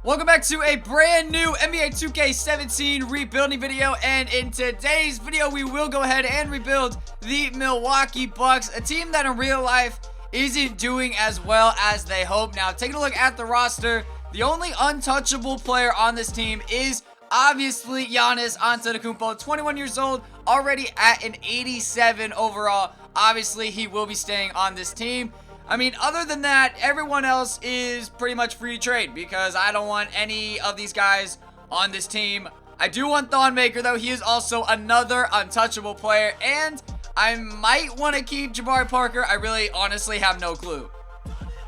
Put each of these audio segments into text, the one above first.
Welcome back to a brand new NBA 2K17 rebuilding video, and in today's video we will go ahead and rebuild the Milwaukee Bucks, a team that in real life isn't doing as well as they hope. Now, taking a look at the roster, the only untouchable player on this team is obviously Giannis Antetokounmpo, 21 years old, already at an 87 overall. Obviously, he will be staying on this team. I mean, other than that, everyone else is pretty much free to trade because I don't want any of these guys on this team. I do want Thon Maker, though. He is also another untouchable player, and I might want to keep Jabari Parker. I really honestly have no clue.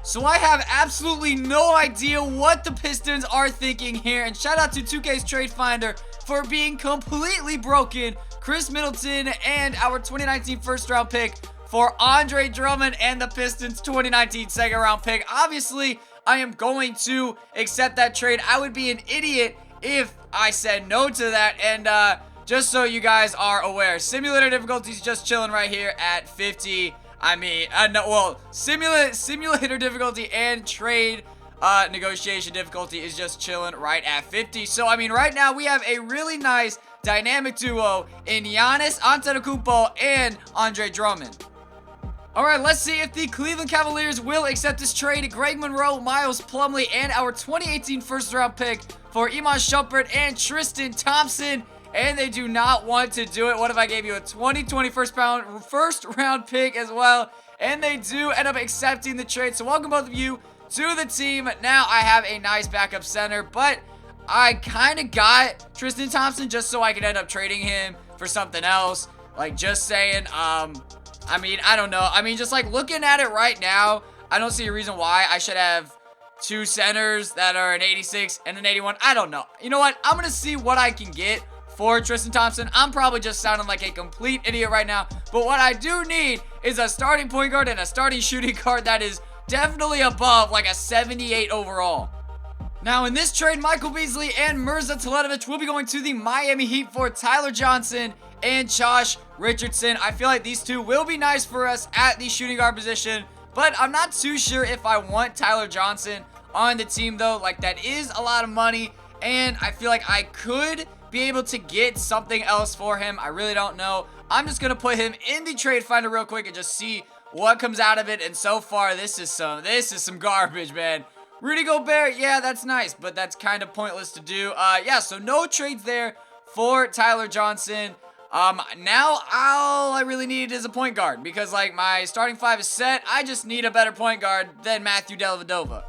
So I have absolutely no idea what the Pistons are thinking here, and shout out to 2K's Trade Finder for being completely broken. Chris Middleton and our 2019 first round pick for Andre Drummond and the Pistons 2019 second round pick. Obviously, I am going to accept that trade. I would be an idiot if I said no to that. And just so you guys are aware, simulator difficulty is just chilling right here at 50. I mean, no, well, simulator difficulty and trade negotiation difficulty is just chilling right at 50. So, I mean, right now we have a really nice dynamic duo in Giannis Antetokounmpo and Andre Drummond. Alright, let's see if the Cleveland Cavaliers will accept this trade. Greg Monroe, Miles Plumlee, and our 2018 first round pick for Iman Shumpert and Tristan Thompson. And they do not want to do it. What if I gave you a 2020 first round pick as well? And they do end up accepting the trade. So welcome both of you to the team. Now I have a nice backup center, but I kind of got Tristan Thompson just so I could end up trading him for something else. Like, just saying, I mean, I don't know. I mean, just like looking at it right now, I don't see a reason why I should have two centers that are an 86 and an 81. I don't know. You know what? I'm going to see what I can get for Tristan Thompson. I'm probably just sounding like a complete idiot right now. But what I do need is a starting point guard and a starting shooting guard that is definitely above like a 78 overall. Now, in this trade, Michael Beasley and Mirza Teletovic will be going to the Miami Heat for Tyler Johnson and Josh Richardson. I feel like these two will be nice for us at the shooting guard position, but I'm not too sure if I want Tyler Johnson on the team, though. Like, that is a lot of money, and I feel like I could be able to get something else for him. I really don't know. I'm just going to put him in the trade finder real quick and just see what comes out of it, and so far, this is some garbage, man. Rudy Gobert, yeah, that's nice, but that's kind of pointless to do. Yeah, so no trades there for Tyler Johnson. Now all I really need is a point guard because, like, my starting five is set. I just need a better point guard than Matthew Dellavedova.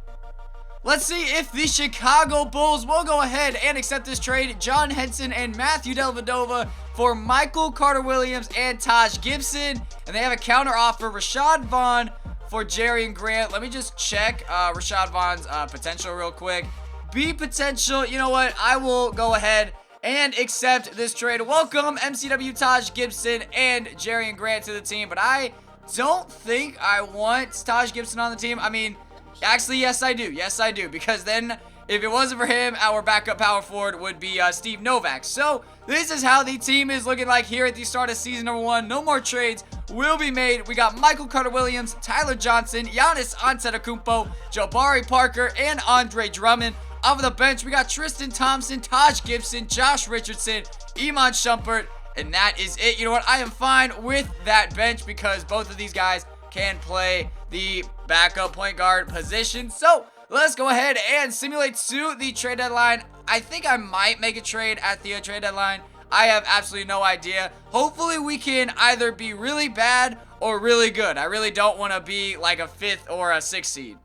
Let's see if the Chicago Bulls will go ahead and accept this trade. John Henson and Matthew Dellavedova for Michael Carter-Williams and Taj Gibson. And they have a counter offer, Rashad Vaughn for Jerian Grant. Let me just check Rashad Vaughn's potential real quick. B potential, you know what? I will go ahead and accept this trade. Welcome MCW Taj Gibson and Jerian Grant to the team, but I don't think I want Taj Gibson on the team. I mean, actually, yes, I do. Yes, I do, because then if it wasn't for him, our backup power forward would be Steve Novak. So this is how the team is looking like here at the start of season number 1. No more trades will be made. We got Michael Carter-Williams, Tyler Johnson, Giannis Antetokounmpo, Jabari Parker, and Andre Drummond. Off of the bench, we got Tristan Thompson, Taj Gibson, Josh Richardson, Iman Shumpert, and that is it. You know what? I am fine with that bench because both of these guys can play the backup point guard position. So let's go ahead and simulate to the trade deadline. I think I might make a trade at the trade deadline. I have absolutely no idea. Hopefully we can either be really bad or really good. I really don't want to be like a 5th or a 6th seed.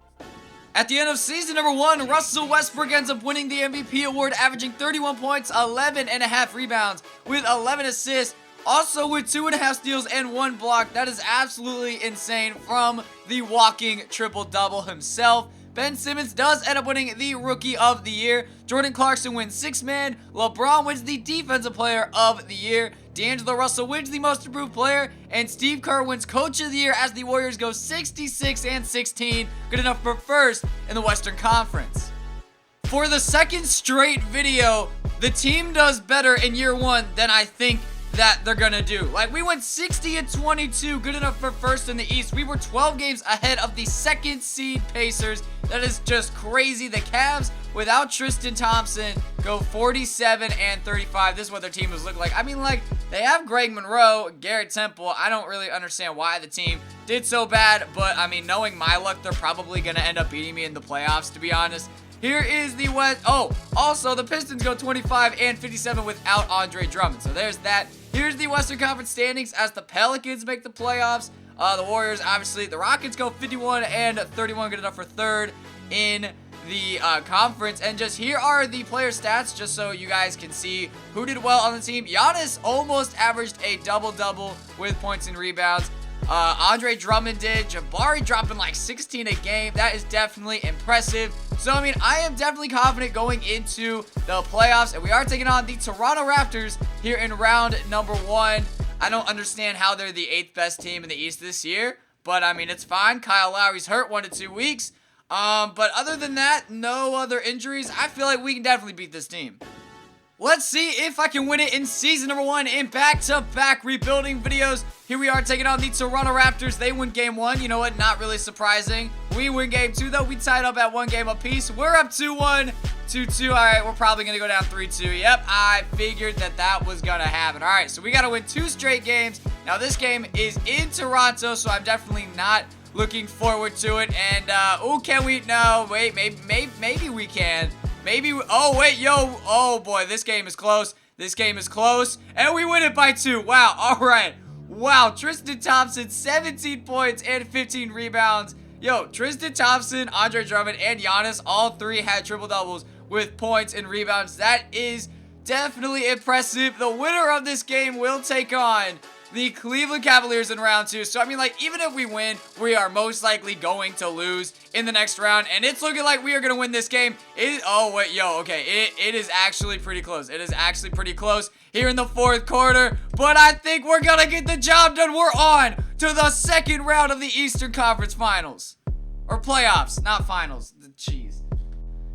At the end of season number 1, Russell Westbrook ends up winning the MVP award, averaging 31 points, 11.5 rebounds, with 11 assists, also with 2.5 steals and 1 block. That is absolutely insane from the walking triple-double himself. Ben Simmons does end up winning the Rookie of the Year. Jordan Clarkson wins 6th Man. LeBron wins the Defensive Player of the Year. D'Angelo Russell wins the Most Improved Player. And Steve Kerr wins Coach of the Year as the Warriors go 66-16. Good enough for first in the Western Conference. For the second straight video, the team does better in year 1 than I think that they're gonna do. Like, we went 60-22, good enough for first in the East. We were 12 games ahead of the 2nd seed Pacers. That is just crazy. The Cavs without Tristan Thompson go 47 and 35. This is what their team was looking like. I mean, like, they have Greg Monroe, Garrett Temple. I don't really understand why the team did so bad, but I mean, knowing my luck, they're probably going to end up beating me in the playoffs, to be honest. Here is the West. Oh, also the Pistons go 25 and 57 without Andre Drummond. So there's that. Here's the Western Conference standings as the Pelicans make the playoffs. The Warriors, obviously. The Rockets go 51 and 31, good enough for third in the conference. And just here are the player stats, just so you guys can see who did well on the team. Giannis almost averaged a double-double with points and rebounds. Andre Drummond did. Jabari dropping like 16 a game. That is definitely impressive. So, I mean, I am definitely confident going into the playoffs. And we are taking on the Toronto Raptors here in round number 1. I don't understand how they're the 8th best team in the East this year. But, I mean, it's fine. Kyle Lowry's hurt 1 to 2 weeks. But other than that, no other injuries. I feel like we can definitely beat this team. Let's see if I can win it in season number 1 in back-to-back rebuilding videos. Here we are taking on the Toronto Raptors. They win game 1. You know what? Not really surprising. We win game 2, though. We tied up at 1 game apiece. We're up 2-1, 2-2. All right, we're probably going to go down 3-2. Yep, I figured that was going to happen. All right, so we got to win 2 straight games. Now, this game is in Toronto, so I'm definitely not looking forward to it. And, oh, can we? No, wait, maybe we can. Maybe, oh, wait, yo, oh, boy, this game is close. This game is close, and we win it by 2. Wow, all right. Wow, Tristan Thompson, 17 points and 15 rebounds. Yo, Tristan Thompson, Andre Drummond, and Giannis, all 3 had triple-doubles with points and rebounds. That is definitely impressive. The winner of this game will take on the Cleveland Cavaliers in round 2. So, I mean, like, even if we win, we are most likely going to lose in the next round. And it's looking like we are going to win this game. Oh, wait, yo, okay. It is actually pretty close. It is actually pretty close here in the 4th quarter. But I think we're going to get the job done. We're on to the 2nd round of the Eastern Conference Finals. Or playoffs, not finals. Jeez.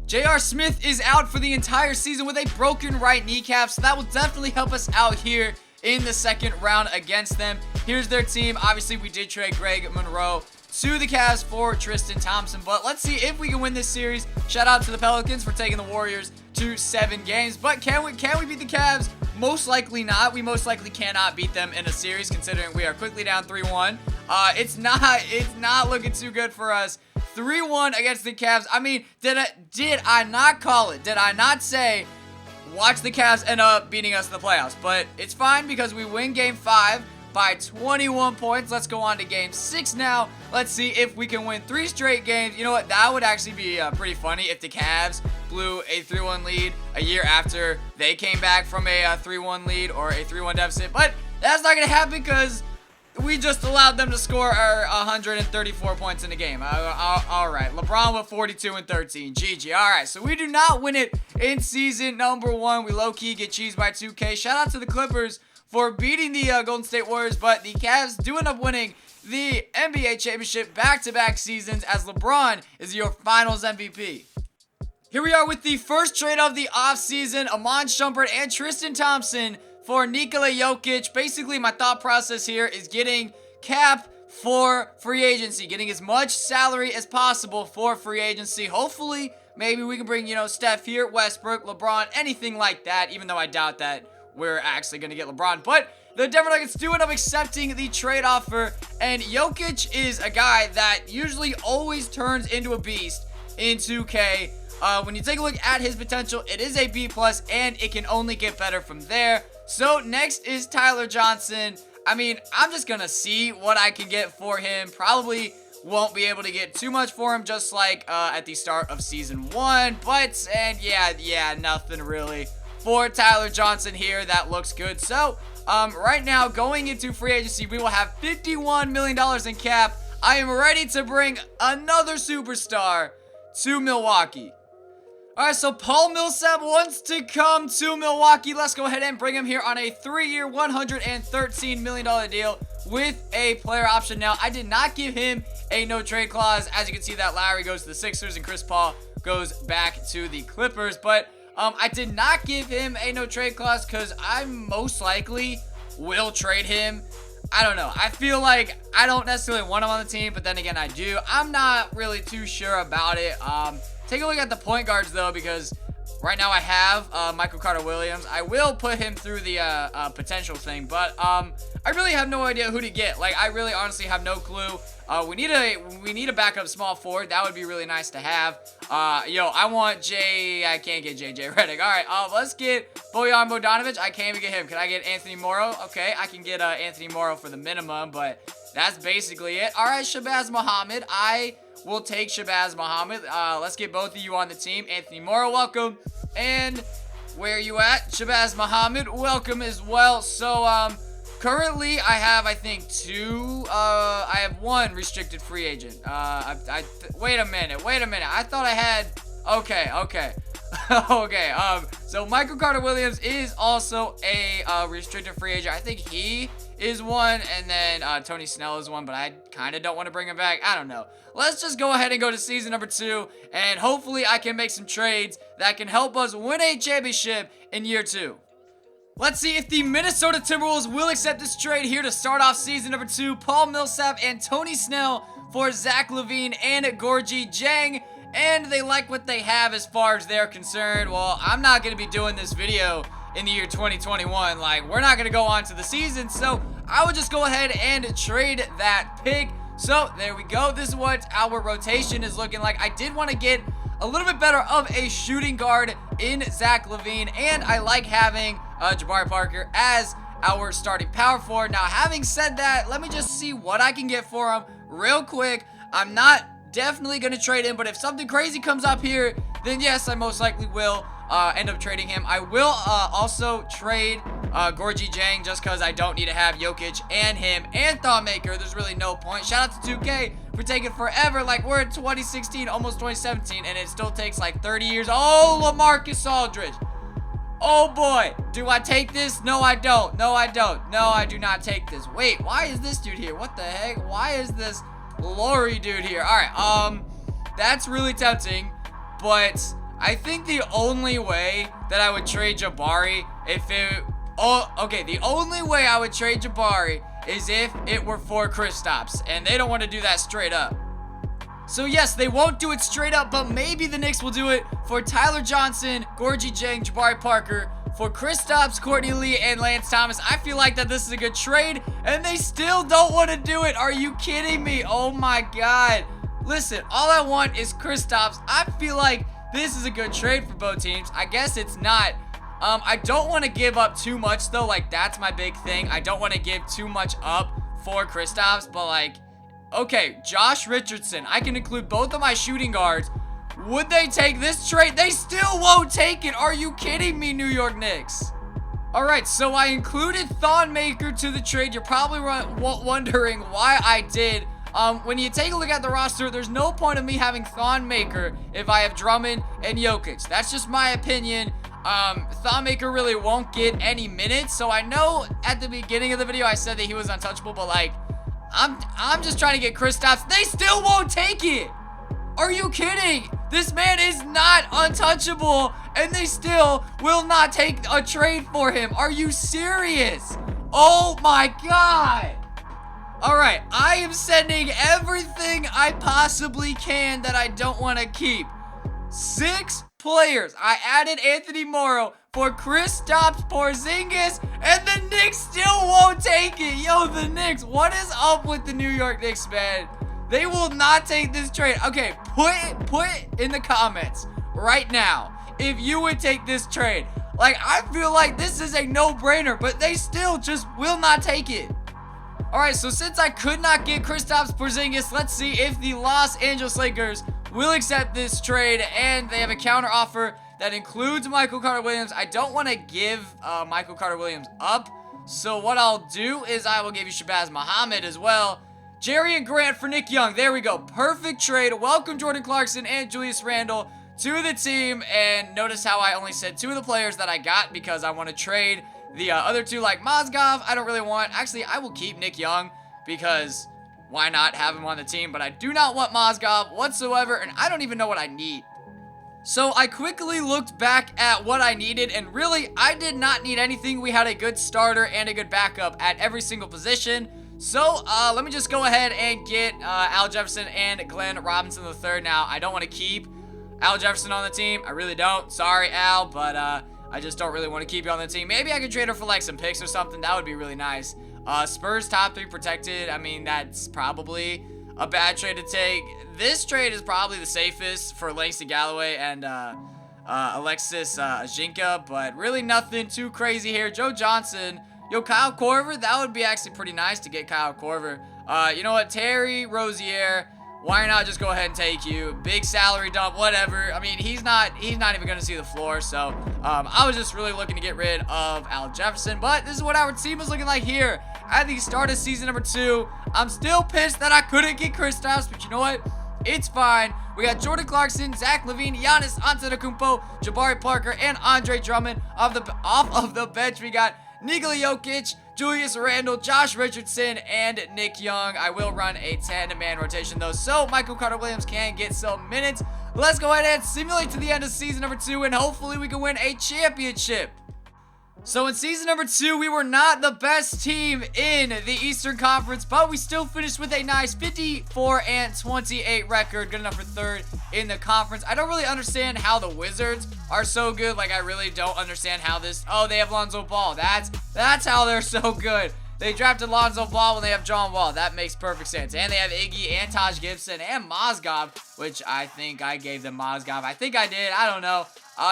J.R. Smith is out for the entire season with a broken right kneecap. So that will definitely help us out here in the 2nd round against them. Here's their team. Obviously, we did trade Greg Monroe to the Cavs for Tristan Thompson, but let's see if we can win this series. Shout out to the Pelicans for taking the Warriors to 7 games, but can we beat the Cavs? Most likely not. We most likely cannot beat them in a series, considering we are quickly down 3-1. It's not looking too good for us. 3-1 against the Cavs. I mean, did I not call it? Did I not say watch the Cavs end up beating us in the playoffs? But it's fine because we win game 5 by 21 points. Let's go on to game 6 now. Let's see if we can win 3 straight games. You know what? That would actually be pretty funny if the Cavs blew a 3-1 lead a year after they came back from a 3-1 lead or a 3-1 deficit. But that's not going to happen because we just allowed them to score 134 points in the game. All right. LeBron with 42 and 13. GG. All right. So we do not win it in season number 1. We low-key get cheesed by 2K. Shout out to the Clippers for beating the Golden State Warriors. But the Cavs do end up winning the NBA championship back-to-back seasons as LeBron is your finals MVP. Here we are with the first trade of the offseason. Iman Shumpert and Tristan Thompson for Nikola Jokic. Basically, my thought process here is getting cap for free agency, getting as much salary as possible for free agency. Hopefully, maybe we can bring, Steph here, Westbrook, LeBron, anything like that, even though I doubt that we're actually going to get LeBron. But the Denver Nuggets do end up accepting the trade offer, and Jokic is a guy that usually always turns into a beast in 2K. When you take a look at his potential, it is a B+, and it can only get better from there. So next is Tyler Johnson. I mean, I'm just going to see what I can get for him. Probably won't be able to get too much for him, just like at the start of season 1. But, and yeah, nothing really for Tyler Johnson here. That looks good. So, right now, going into free agency, we will have $51 million in cap. I am ready to bring another superstar to Milwaukee. Alright, so Paul Millsap wants to come to Milwaukee. Let's go ahead and bring him here on a 3-year, $113 million deal with a player option. Now, I did not give him a no-trade clause. As you can see, that Lowry goes to the Sixers and Chris Paul goes back to the Clippers. But I did not give him a no-trade clause because I most likely will trade him. I don't know. I feel like I don't necessarily want him on the team, but then again, I do. I'm not really too sure about it. take a look at the point guards, though, because right now I have Michael Carter-Williams. I will put him through the potential thing, but I really have no idea who to get. Like, I really honestly have no clue. We need a backup small forward. That would be really nice to have. I want I can't get JJ Redick. All right, let's get Bojan Bogdanovic. I can't even get him. Can I get Anthony Morrow? Okay, I can get Anthony Morrow for the minimum, but that's basically it. All right, Shabazz Muhammad. I will take Shabazz Muhammad. Let's get both of you on the team. Anthony Morrow, welcome. And where are you at? Shabazz Muhammad, welcome as well. So, currently, I have, I think, I have one restricted free agent. Wait a minute. I thought I had, okay. Okay, so Michael Carter-Williams is also a restricted free agent. I think he is one, and then Tony Snell is one, but I kind of don't want to bring him back. I don't know. Let's just go ahead and go to season number 2, and hopefully I can make some trades that can help us win a championship in year 2. Let's see if the Minnesota Timberwolves will accept this trade here to start off season number 2. Paul Millsap and Tony Snell for Zach LaVine and Gorgui Dieng. And they like what they have as far as they're concerned. Well, I'm not going to be doing this video in the year 2021. Like, we're not going to go on to the season. So I would just go ahead and trade that pick. So there we go. This is what our rotation is looking like. I did want to get a little bit better of a shooting guard in Zach LaVine, and I like having Jabari Parker as our starting power forward. Now, having said that, let me just see what I can get for him real quick. I'm not definitely going to trade him, but if something crazy comes up here, then yes, I most likely will end up trading him. I will also trade Gorgui Dieng just because I don't need to have Jokic and him and Thon Maker. There's really no point. Shout out to 2K for taking forever. Like, we're in 2016, almost 2017, and it still takes like 30 years. Oh, LaMarcus Aldridge. Oh boy, do I take this? No, I don't. No, I do not take this. Wait, why is this dude here? What the heck? Why is this Laurie dude here? All right, that's really tempting, but I think the only way that I would trade Jabari the only way I would trade Jabari is if it were for Kristaps, and they don't want to do that straight up. So yes, they won't do it straight up, but maybe the Knicks will do it for Tyler Johnson, Gorgui Dieng, Jabari Parker, for Kristaps, Courtney Lee, and Lance Thomas. I feel like that this is a good trade, and they still don't want to do it. Are you kidding me? Oh my God. Listen, all I want is Kristaps. I feel like this is a good trade for both teams. I guess it's not. I don't want to give up too much, though. Like, that's my big thing. I don't want to give too much up for Kristaps, but like, okay, Josh Richardson. I can include both of my shooting guards. Would they take this trade? They still won't take it. Are you kidding me, New York Knicks? All right, so I included Thon Maker to the trade. You're probably wondering why I did. When you take a look at the roster, there's no point of me having Thon Maker if I have Drummond and Jokic. That's just my opinion. Thon Maker really won't get any minutes, so I know at the beginning of the video I said that he was untouchable, but like, I'm just trying to get Kristaps. They still won't take it. Are you kidding? This man is not untouchable, and they still will not take a trade for him. Are you serious? Oh my God. All right, I am sending everything I possibly can that I don't want to keep. 6 players. I added Anthony Morrow for Kristaps Porzingis, and the Knicks still won't take it. Yo, the Knicks, what is up with the New York Knicks, man? They will not take this trade. Okay, put in the comments right now if you would take this trade. Like, I feel like this is a no-brainer, but they still just will not take it. All right, so since I could not get Kristaps Porzingis, let's see if the Los Angeles Lakers will accept this trade, and they have a counter offer that includes Michael Carter-Williams. I don't want to give Michael Carter-Williams up, so what I'll do is I will give you Shabazz Muhammad as well. Jerry and Grant for Nick Young. There we go. Perfect trade. Welcome Jordan Clarkson and Julius Randle to the team, and notice how I only said 2 of the players that I got because I want to trade the other 2, like Mozgov. I don't really want. Actually, I will keep Nick Young because why not have him on the team? But I do not want Mozgov whatsoever, and I don't even know what I need. So I quickly looked back at what I needed, and really, I did not need anything. We had a good starter and a good backup at every single position. So let me just go ahead and get Al Jefferson and Glenn Robinson III. Now, I don't want to keep Al Jefferson on the team. I really don't. Sorry, Al, but I just don't really want to keep you on the team. Maybe I could trade her for like some picks or something. That would be really nice. Spurs top 3 protected. I mean, that's probably a bad trade to take. This trade is probably the safest for Langston Galloway and Alexis Ajinka, but really nothing too crazy here. Joe Johnson. Yo, Kyle Korver. That would be actually pretty nice to get Kyle Korver. You know what? Terry Rozier. Why not just go ahead and take you? Big salary dump, whatever. I mean, he's not even going to see the floor. So, I was just really looking to get rid of Al Jefferson. But this is what our team is looking like here at the start of season number 2. I'm still pissed that I couldn't get Kristaps, but you know what? It's fine. We got Jordan Clarkson, Zach LaVine, Giannis Antetokounmpo, Jabari Parker, and Andre Drummond. Off of the bench, we got Nikola Jokic, Julius Randle, Josh Richardson, and Nick Young. I will run a 10-man rotation, though, so Michael Carter-Williams can get some minutes. Let's go ahead and simulate to the end of season number 2, and hopefully we can win a championship. So in season number 2, we were not the best team in the Eastern Conference, but we still finished with a nice 54-28 record, good enough for 3rd in the conference. I don't really understand how the Wizards are so good. Like, I really don't understand how this... Oh, they have Lonzo Ball. That's how they're so good. They drafted Lonzo Ball when they have John Wall. That makes perfect sense. And they have Iggy and Taj Gibson and Mozgov, which I think I gave them Mozgov. I think I did. I don't know.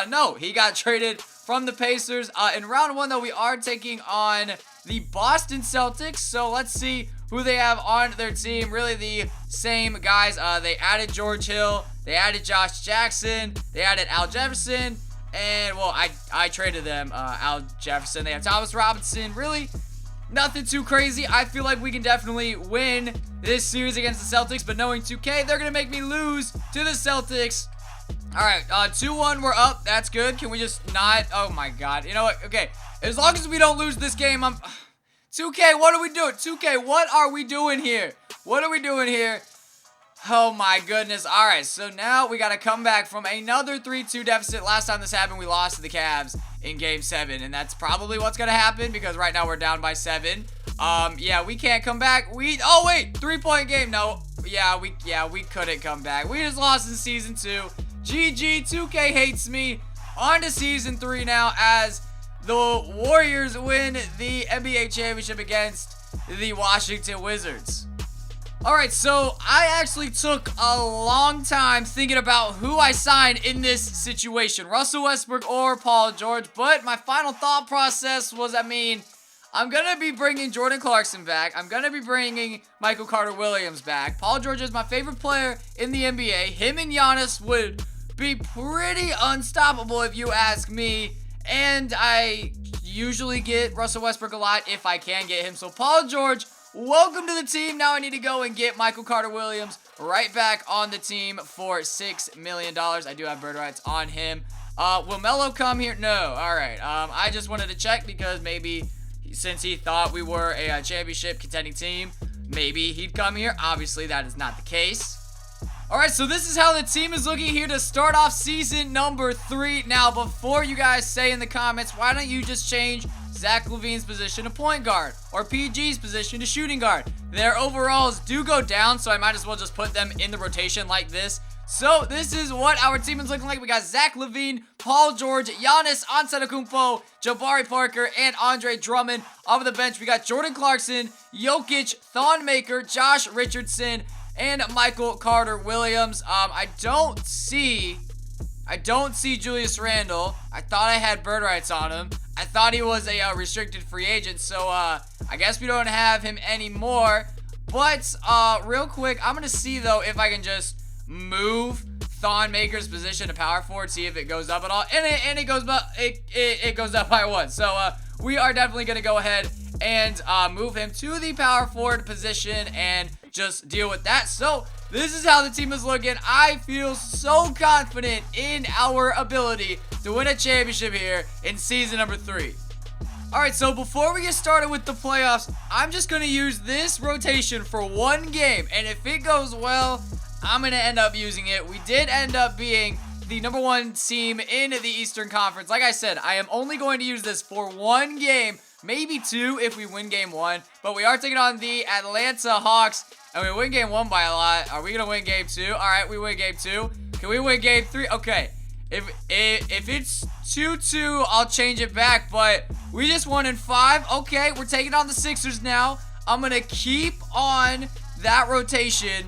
No, he got traded from the Pacers. In round 1, though, we are taking on the Boston Celtics. So let's see who they have on their team. Really the same guys. They added George Hill. They added Josh Jackson. They added Al Jefferson. And, well, I traded them Al Jefferson. They have Thomas Robinson. Really nothing too crazy. I feel like we can definitely win this series against the Celtics. But knowing 2K, they're going to make me lose to the Celtics. Alright, 2-1, we're up. That's good. Can we just not? Oh, my God. You know what? Okay, as long as we don't lose this game, 2K, what are we doing? 2K, what are we doing here? What are we doing here? Oh, my goodness. Alright, so now we got to come back from another 3-2 deficit. Last time this happened, we lost to the Cavs in Game 7, and that's probably what's going to happen because right now we're down by 7. Yeah, we can't come back. Oh, wait, 3-point game. No, yeah, we couldn't come back. We just lost in Season 2. GG, 2K hates me. On to Season 3 now as the Warriors win the NBA championship against the Washington Wizards. Alright, so I actually took a long time thinking about who I signed in this situation. Russell Westbrook or Paul George. But my final thought process was, I mean, I'm going to be bringing Jordan Clarkson back. I'm going to be bringing Michael Carter-Williams back. Paul George is my favorite player in the NBA. Him and Giannis would be pretty unstoppable if you ask me. And I usually get Russell Westbrook a lot if I can get him. So Paul George, welcome to the team. Now I need to go and get Michael Carter-Williams right back on the team for $6 million. I do have bird rights on him. Will Melo come here? No. Alright. I just wanted to check because maybe since he thought we were a championship contending team, maybe he'd come here. Obviously, that is not the case. Alright, so this is how the team is looking here to start off season number 3. Now, before you guys say in the comments, why don't you just change Zach LaVine's position to point guard or PG's position to shooting guard? Their overalls do go down, so I might as well just put them in the rotation like this. So this is what our team is looking like. We got Zach LaVine, Paul George, Giannis Antetokounmpo, Jabari Parker, and Andre Drummond. Off of the bench, we got Jordan Clarkson, Jokic, Thon Maker, Josh Richardson, and Michael Carter-Williams. I don't see Julius Randle. I thought I had bird rights on him. I thought he was a restricted free agent, so I guess we don't have him anymore. But real quick, I'm gonna see though if I can just move Thon Maker's position to power forward, see if it goes up at all, and it goes up. It goes up by 1. So we are definitely gonna go ahead and move him to the power forward position and just deal with that. So this is how the team is looking. I feel so confident in our ability to win a championship here in season number 3. Alright, so before we get started with the playoffs, I'm just going to use this rotation for 1 game. And if it goes well, I'm going to end up using it. We did end up being the #1 team in the Eastern Conference. Like I said, I am only going to use this for 1 game maybe 2 if we win game 1. But we are taking on the Atlanta Hawks, and we win game 1 by a lot. Are we going to win game 2? All right, we win game 2. Can we win game 3? Okay. If it's 2-2, I'll change it back, but we just won in 5. Okay, we're taking on the Sixers now. I'm going to keep on that rotation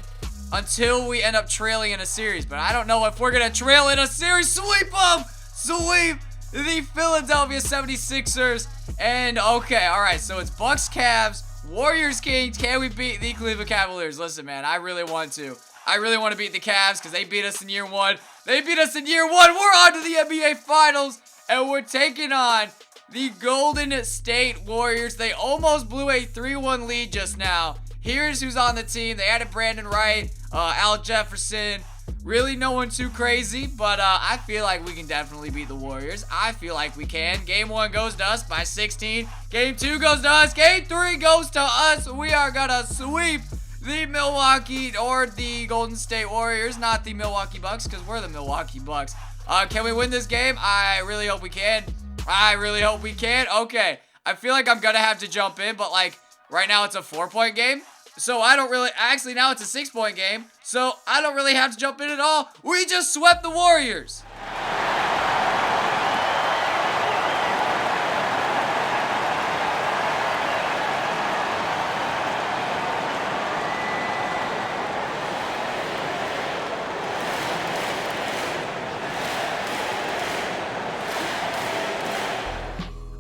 until we end up trailing in a series, but I don't know if we're going to trail in a series. Sweep them! Sweep the Philadelphia 76ers. And, okay, all right, so it's Bucks, Cavs, Warriors, Kings. Can we beat the Cleveland Cavaliers? Listen, man, I really want to. I really want to beat the Cavs because they beat us in year 1. They beat us in year 1. We're on to the NBA Finals, and we're taking on the Golden State Warriors. They almost blew a 3-1 lead just now. Here's who's on the team. They added Brandon Wright, Al Jefferson. Really no one too crazy, but I feel like we can definitely beat the Warriors. I feel like we can. Game 1 goes to us by 16. Game 2 goes to us. Game 3 goes to us. We are going to sweep the Milwaukee or the Golden State Warriors, not the Milwaukee Bucks, because we're the Milwaukee Bucks. Can we win this game? I really hope we can. I really hope we can. Okay, I feel like I'm going to have to jump in, but like right now it's a 4-point game. So I don't really, actually now it's a 6-point game. So I don't really have to jump in at all. We just swept the Warriors.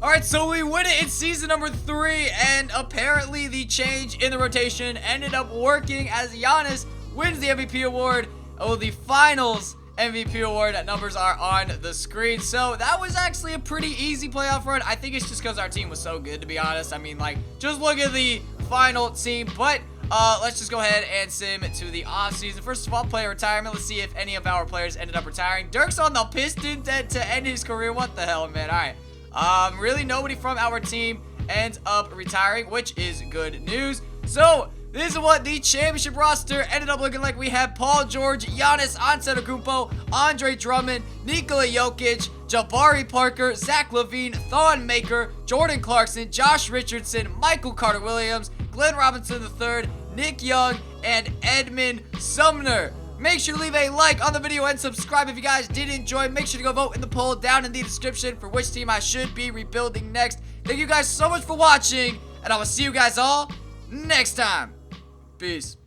Alright, so we win it in season number 3, and apparently the change in the rotation ended up working as Giannis wins the MVP award. Oh, the finals MVP award numbers are on the screen. So that was actually a pretty easy playoff run. I think it's just because our team was so good, to be honest. I mean, like, just look at the final team. But let's just go ahead and sim to the offseason. First of all, player retirement. Let's see if any of our players ended up retiring. Dirk's on the Pistons to end his career. What the hell, man? All right. Really nobody from our team ends up retiring, which is good news. So this is what the championship roster ended up looking like. We had Paul George, Giannis Antetokounmpo, Andre Drummond, Nikola Jokic, Jabari Parker, Zach LaVine, Thon Maker, Jordan Clarkson, Josh Richardson, Michael Carter-Williams, Glenn Robinson III, Nick Young, and Edmund Sumner. Make sure to leave a like on the video and subscribe if you guys did enjoy. Make sure to go vote in the poll down in the description for which team I should be rebuilding next. Thank you guys so much for watching, and I will see you guys all next time. Peace.